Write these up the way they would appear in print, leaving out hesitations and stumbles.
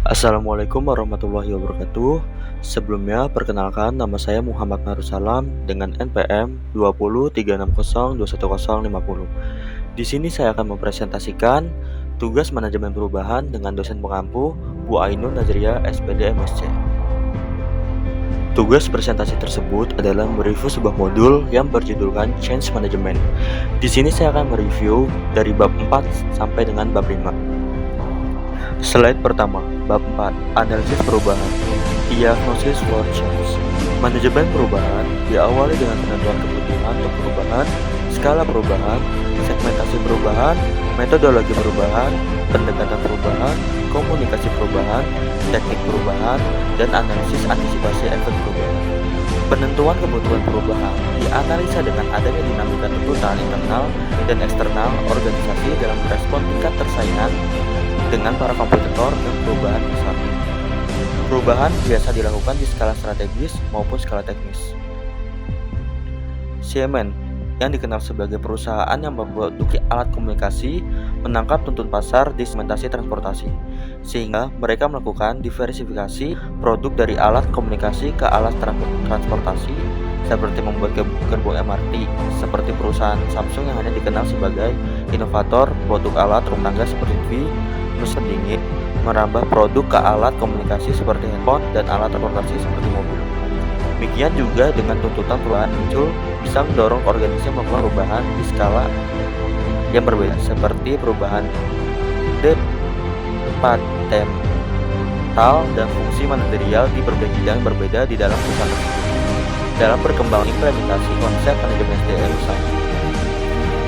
Assalamualaikum warahmatullahi wabarakatuh. Sebelumnya, perkenalkan nama saya Muhammad Marsalam dengan NPM 2036021050. Di sini saya akan mempresentasikan tugas manajemen perubahan dengan dosen pengampu Bu Ainun Nazria SPD MSc. Tugas presentasi tersebut adalah mereview sebuah modul yang berjudulkan Change Management. Di sini saya akan mereview dari bab 4 sampai dengan bab 5. Slide pertama, bab 4, analisis perubahan, diagnosis for change. Manajemen perubahan diawali dengan penentuan kebutuhan untuk perubahan, skala perubahan, segmentasi perubahan, metodologi perubahan, pendekatan perubahan, komunikasi perubahan, teknik perubahan, dan analisis antisipasi efek perubahan. Penentuan kebutuhan perubahan dianalisa dengan adanya dinamika tuntutan internal dan eksternal organisasi dalam merespon tingkat persaingan dengan para kompetitor dan perubahan besar. Perubahan biasa dilakukan di skala strategis maupun skala teknis. Siemens, yang dikenal sebagai perusahaan yang memproduksi alat komunikasi, menangkap tuntut pasar di segmentasi transportasi, sehingga mereka melakukan diversifikasi produk dari alat komunikasi ke alat transportasi, seperti membuat gerbong MRT, seperti perusahaan Samsung yang hanya dikenal sebagai inovator produk alat rumah tangga seperti TV, mesin pendingin, merambah produk ke alat komunikasi seperti handphone dan alat transportasi seperti mobil. Demikian juga dengan tuntutan perubahan muncul bisa mendorong organisasi melakukan perubahan di skala yang berbeda, seperti perubahan departemental dan fungsi manajerial di berbagai bidang berbeda di dalam perusahaan tersebut. Dalam perkembangan implementasi konsep manajemen SDM usaha,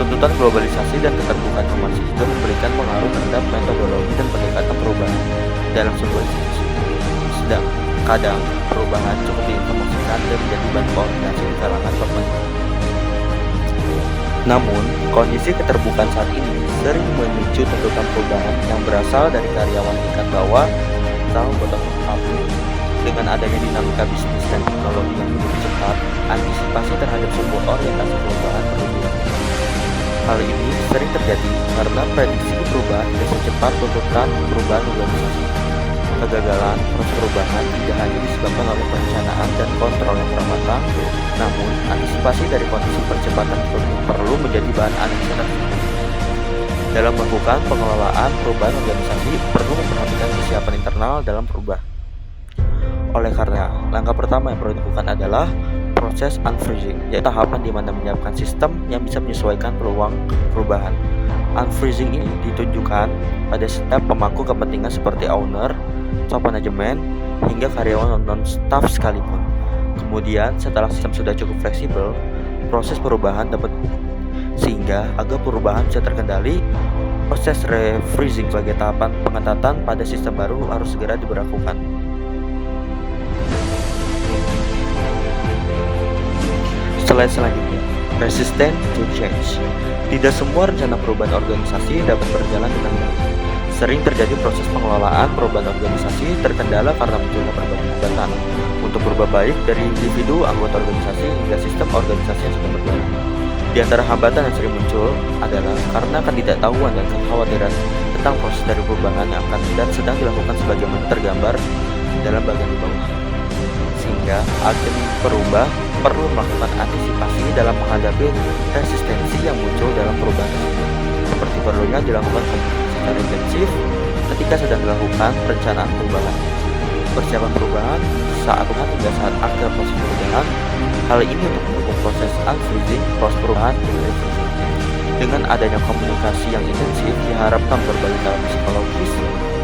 tuntutan globalisasi dan keterbukaan informasi juga memberikan pengaruh terhadap metodologi dan pendekatan perubahan dalam sebuah institusi. Sedang kadang perubahan cukup diinformasikan dan menjadi bahan koordinasi di kalangan pemerintah. Namun, kondisi keterbukaan saat ini sering memicu tuntutan perubahan yang berasal dari karyawan tingkat bawah atau bottom up. Dengan adanya dinamika bisnis dan teknologi yang begitu cepat, antisipasi terhadap sebuah orientasi perubahan perlu dilakukan. Hal ini sering terjadi karena prediksi perubahan tidak secepat tuntutan perubahan organisasi. Kegagalan proses perubahan tidak hanya disebabkan oleh perencanaan dan kontrol yang kurang matang, namun antisipasi dari kondisi percepatan tersebut perlu menjadi bahan analisa. Dalam melakukan pengelolaan perubahan organisasi, perlu memperhatikan kesiapan internal dalam perubahan. Oleh karena, langkah pertama yang perlu dilakukan adalah proses unfreezing, yaitu tahapan di mana menyiapkan sistem yang bisa menyesuaikan peluang perubahan. Unfreezing ini ditunjukkan pada setiap pemangku kepentingan seperti owner, top manajemen, hingga karyawan non-staff sekalipun. Kemudian, setelah sistem sudah cukup fleksibel, proses perubahan dapat sehingga agar perubahan bisa terkendali, proses refreezing sebagai tahapan pengetatan pada sistem baru harus segera diberlakukan. Slide selanjutnya, resistant to change. Tidak semua rencana perubahan organisasi dapat berjalan dengan baik. Sering terjadi proses pengelolaan perubahan organisasi terkendala karena munculnya berbagai hambatan untuk berubah baik dari individu anggota organisasi hingga sistem organisasi yang sedang berjalan. Di antara hambatan yang sering muncul adalah karena ketidaktahuan dan kekhawatiran tentang proses dari perubahan yang akan dan sedang dilakukan sebagaimana tergambar dalam bagian di bawah. Sehingga agen perubah perlu melakukan antisipasi dalam menghadapi resistensi yang muncul dalam perubahan tersebut, seperti perlunya dilakukan komunikasi secara intensif ketika sedang dilakukan perencanaan perubahan, persiapan perubahan saat hingga saat akhir proses perubahan. Hal ini untuk mendukung proses unfreezing, proses perubahan dan refreezing. Dengan adanya komunikasi yang intensif diharapkan berbagai dalam psikologis,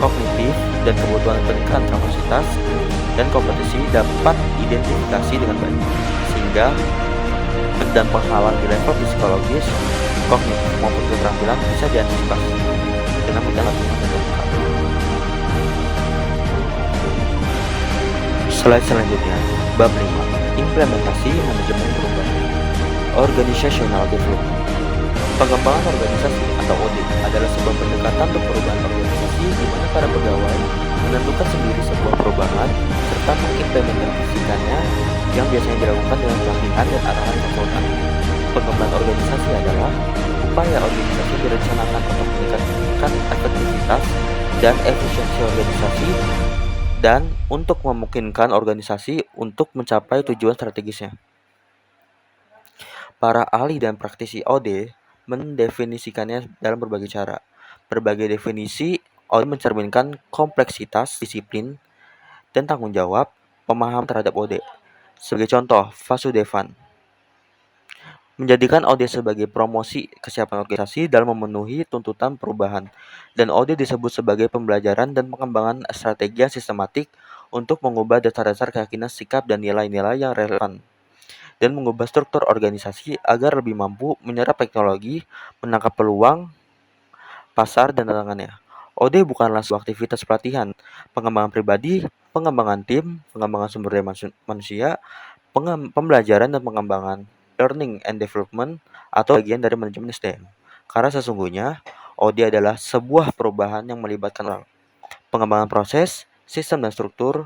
kognitif, dan kebutuhan peningkatan kapasitas dan kompetisi dapat identifikasi dengan baik, sehingga dan penghalang di level psikologis, kognitif maupun keterampilan bisa diantisipasi dengan bidang latihan dan lengkap. Slide selanjutnya, bab 5, implementasi manajemen perubahan. Organizational Development. Pengembangan organisasi atau audit adalah sebuah pendekatan untuk perubahan organisasi di mana para pegawai menentukan sendiri sebuah perubahan serta mengimplementasikannya yang biasanya dilakukan dengan pelatihan dan arahan konsultan. Pengembangan organisasi adalah supaya organisasi direncanakan untuk meningkatkan efektivitas dan efisiensi organisasi dan untuk memungkinkan organisasi untuk mencapai tujuan strategisnya. Para ahli dan praktisi OD mendefinisikannya dalam berbagai cara. Berbagai definisi OD mencerminkan kompleksitas disiplin dan tanggung jawab pemahaman terhadap OD. Sebagai contoh, Vasudevan menjadikan OD sebagai promosi kesiapan organisasi dalam memenuhi tuntutan perubahan, dan OD disebut sebagai pembelajaran dan pengembangan strategi yang sistematik untuk mengubah dasar-dasar keyakinan, sikap, dan nilai-nilai yang relevan, dan mengubah struktur organisasi agar lebih mampu menyerap teknologi, menangkap peluang, pasar, dan tantangannya. OD bukanlah sebuah aktivitas pelatihan, pengembangan pribadi, pengembangan tim, pengembangan sumber daya manusia, pembelajaran dan pengembangan learning and development atau bagian dari manajemen SDM. Karena sesungguhnya OD adalah sebuah perubahan yang melibatkan orang, pengembangan proses, sistem dan struktur.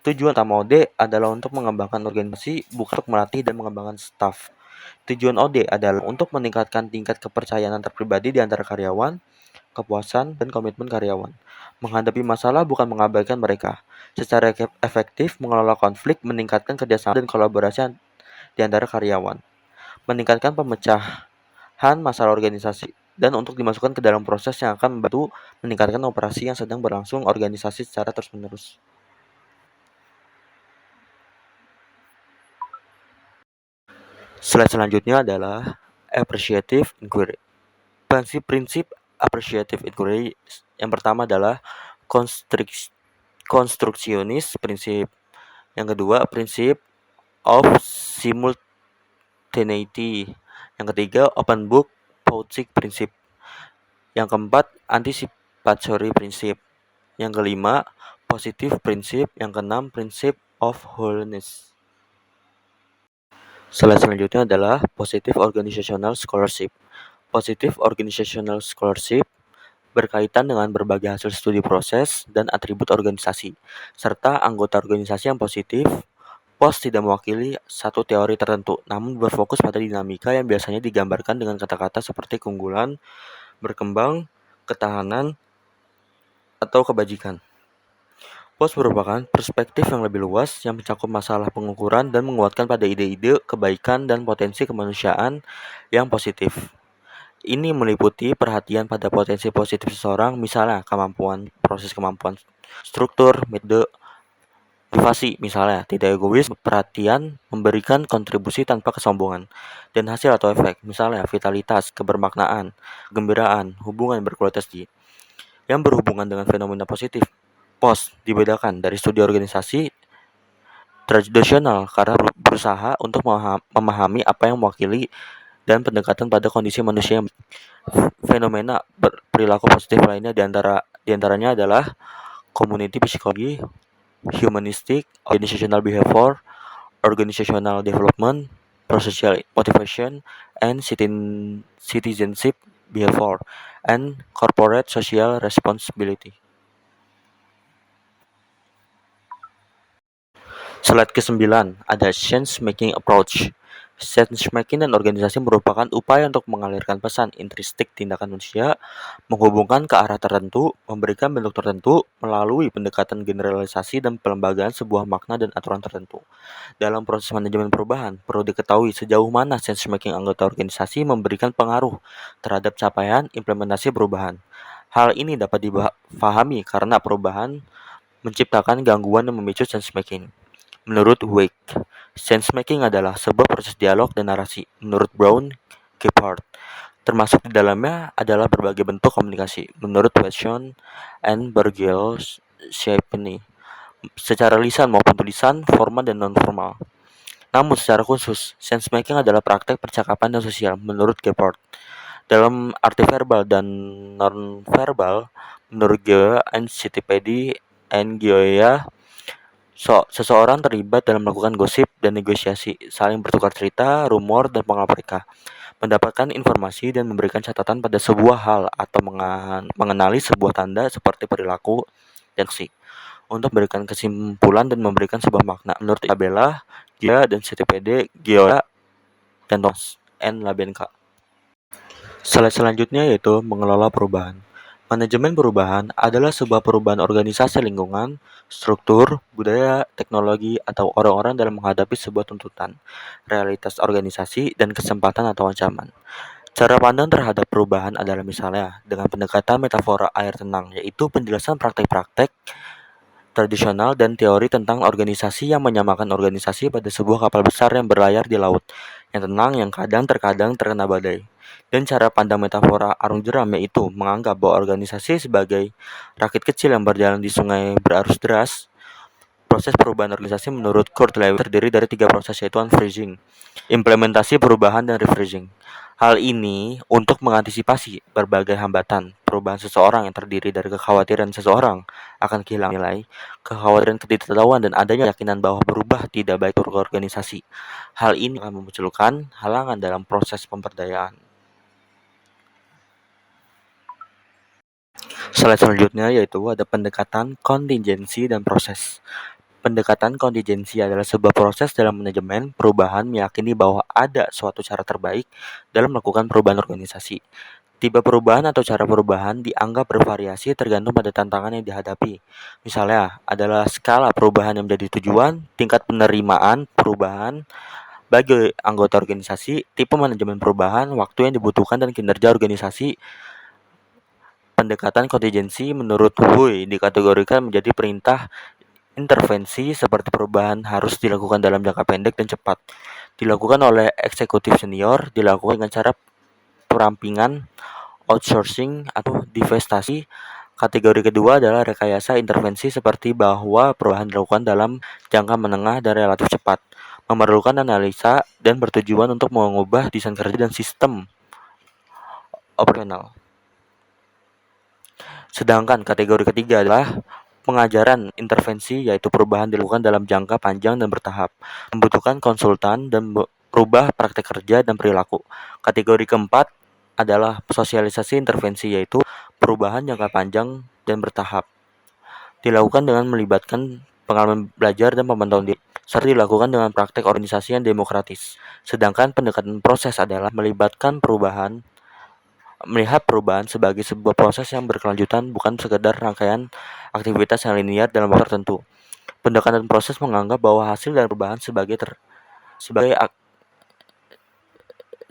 Tujuan utama OD adalah untuk mengembangkan organisasi, bukan untuk melatih dan mengembangkan staf. Tujuan OD adalah untuk meningkatkan tingkat kepercayaan antar pribadi di antara karyawan, kepuasan, dan komitmen karyawan. Menghadapi masalah bukan mengabaikan mereka. Secara efektif mengelola konflik, meningkatkan kerjasama dan kolaborasi di antara karyawan, meningkatkan pemecahan masalah organisasi, dan untuk dimasukkan ke dalam proses yang akan membantu meningkatkan operasi yang sedang berlangsung organisasi secara terus-menerus. Slide selanjutnya adalah appreciative inquiry. Prinsip appreciative inquiry yang pertama adalah konstruksionis prinsip. Yang kedua, prinsip of simultaneity. Yang ketiga, open book Paucik prinsip. Yang keempat, anticipatory prinsip. Yang kelima, positive prinsip. Yang keenam, prinsip of wholeness. Slide selanjutnya adalah positive organizational scholarship. Positive organizational scholarship berkaitan dengan berbagai hasil studi proses dan atribut organisasi, serta anggota organisasi yang positif. POS tidak mewakili satu teori tertentu, namun berfokus pada dinamika yang biasanya digambarkan dengan kata-kata seperti keunggulan, berkembang, ketahanan, atau kebajikan. POS merupakan perspektif yang lebih luas yang mencakup masalah pengukuran dan menguatkan pada ide-ide kebaikan dan potensi kemanusiaan yang positif. Ini meliputi perhatian pada potensi positif seseorang, misalnya proses kemampuan struktur, metode, motivasi, misalnya tidak egois, perhatian, memberikan kontribusi tanpa kesombongan, dan hasil atau efek, misalnya vitalitas, kebermaknaan, kegembiraan, hubungan berkualitas yang berhubungan dengan fenomena positif. POS dibedakan dari studi organisasi tradisional karena berusaha untuk memahami apa yang mewakili dan pendekatan pada kondisi manusia. Fenomena perilaku positif lainnya diantaranya adalah community psikologi, humanistic, organizational behavior, organizational development, prosocial motivation, and citizenship behavior, and corporate social responsibility. Slide ke-9 ada change-making approach. Change-making dan organisasi merupakan upaya untuk mengalirkan pesan intrinsik tindakan manusia, menghubungkan ke arah tertentu, memberikan bentuk tertentu, melalui pendekatan generalisasi dan pelembagaan sebuah makna dan aturan tertentu. Dalam proses manajemen perubahan, perlu diketahui sejauh mana change-making anggota organisasi memberikan pengaruh terhadap capaian implementasi perubahan. Hal ini dapat dipahami karena perubahan menciptakan gangguan yang memicu change-making. Menurut Wake, sense-making adalah sebuah proses dialog dan narasi. Menurut Brown, Gephardt, termasuk di dalamnya adalah berbagai bentuk komunikasi. Menurut Watson and Burgill, Shapney, secara lisan maupun tulisan, formal dan non-formal. Namun secara khusus, sense-making adalah praktek percakapan dan sosial. Menurut Gephardt, dalam arti verbal dan non-verbal, menurut Geo Encyclopedia and Gioia, seseorang terlibat dalam melakukan gosip dan negosiasi, saling bertukar cerita, rumor, dan pengalaman mereka, mendapatkan informasi dan memberikan catatan pada sebuah hal atau mengenali sebuah tanda seperti perilaku dan aksi, untuk memberikan kesimpulan dan memberikan sebuah makna. Menurut Isabella, Gia dan CTPD, Gioia, dan Thomas N. Labenka. Slide selanjutnya yaitu mengelola perubahan. Manajemen perubahan adalah sebuah perubahan organisasi lingkungan, struktur, budaya, teknologi, atau orang-orang dalam menghadapi sebuah tuntutan, realitas organisasi, dan kesempatan atau ancaman. Cara pandang terhadap perubahan adalah misalnya dengan pendekatan metafora air tenang, yaitu penjelasan praktek-praktek tradisional dan teori tentang organisasi yang menyamakan organisasi pada sebuah kapal besar yang berlayar di laut, yang tenang, yang terkadang terkena badai. Dan cara pandang metafora arung jeram yaitu menganggap bahwa organisasi sebagai rakit kecil yang berjalan di sungai berarus deras. Proses perubahan organisasi menurut Kurt Lewin terdiri dari 3 proses yaitu unfreezing, implementasi perubahan, dan refreezing. Hal ini untuk mengantisipasi berbagai hambatan perubahan seseorang yang terdiri dari kekhawatiran seseorang akan kehilangan nilai, kekhawatiran ketidaktahuan, dan adanya keyakinan bahwa berubah tidak baik untuk organisasi. Hal ini akan memunculkan halangan dalam proses pemberdayaan. Slide selanjutnya yaitu ada pendekatan kontingensi dan proses. Pendekatan kontingensi adalah sebuah proses dalam manajemen perubahan meyakini bahwa ada suatu cara terbaik dalam melakukan perubahan organisasi. Tipe perubahan atau cara perubahan dianggap bervariasi tergantung pada tantangan yang dihadapi. Misalnya, adalah skala perubahan yang menjadi tujuan, tingkat penerimaan perubahan bagi anggota organisasi, tipe manajemen perubahan, waktu yang dibutuhkan, dan kinerja organisasi. Pendekatan kontingensi menurut Hui dikategorikan menjadi perintah intervensi seperti perubahan harus dilakukan dalam jangka pendek dan cepat. Dilakukan oleh eksekutif senior, dilakukan dengan cara perampingan, outsourcing, atau divestasi. Kategori kedua adalah rekayasa intervensi seperti bahwa perubahan dilakukan dalam jangka menengah dan relatif cepat, memerlukan analisa dan bertujuan untuk mengubah desain kerja dan sistem operasional. Sedangkan kategori ketiga adalah pengajaran intervensi, yaitu perubahan dilakukan dalam jangka panjang dan bertahap, membutuhkan konsultan dan berubah praktek kerja dan perilaku. Kategori keempat adalah sosialisasi intervensi, yaitu perubahan jangka panjang dan bertahap, dilakukan dengan melibatkan pengalaman belajar dan pemantauan diri, serta dilakukan dengan praktek organisasi yang demokratis. Sedangkan pendekatan proses adalah melihat perubahan sebagai sebuah proses yang berkelanjutan, bukan sekedar rangkaian aktivitas yang linear dalam waktu tertentu. Pendekatan proses menganggap bahwa hasil dan perubahan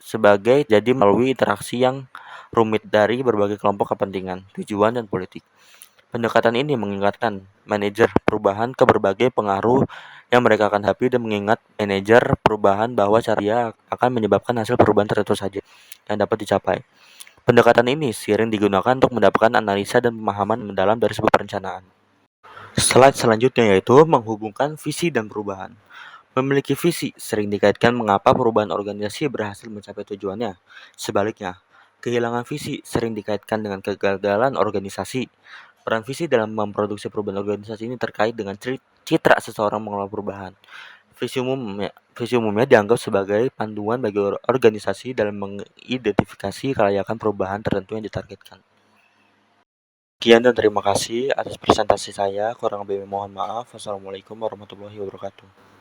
sebagai jadi melalui interaksi yang rumit dari berbagai kelompok kepentingan, tujuan, dan politik. Pendekatan ini mengingatkan manajer perubahan ke berbagai pengaruh yang mereka akan hadapi dan mengingat manajer perubahan bahwa cara dia akan menyebabkan hasil perubahan tertentu saja yang dapat dicapai. Pendekatan ini sering digunakan untuk mendapatkan analisa dan pemahaman mendalam dari sebuah perencanaan. Slide selanjutnya yaitu menghubungkan visi dan perubahan. Memiliki visi sering dikaitkan mengapa perubahan organisasi berhasil mencapai tujuannya. Sebaliknya, kehilangan visi sering dikaitkan dengan kegagalan organisasi. Peran visi dalam memproduksi perubahan organisasi ini terkait dengan citra seseorang mengelola perubahan. Visi umumnya dianggap sebagai panduan bagi organisasi dalam mengidentifikasi kelayakan perubahan tertentu yang ditargetkan. Sekian dan terima kasih atas presentasi saya. Kurang lebih mohon maaf. Wassalamualaikum warahmatullahi wabarakatuh.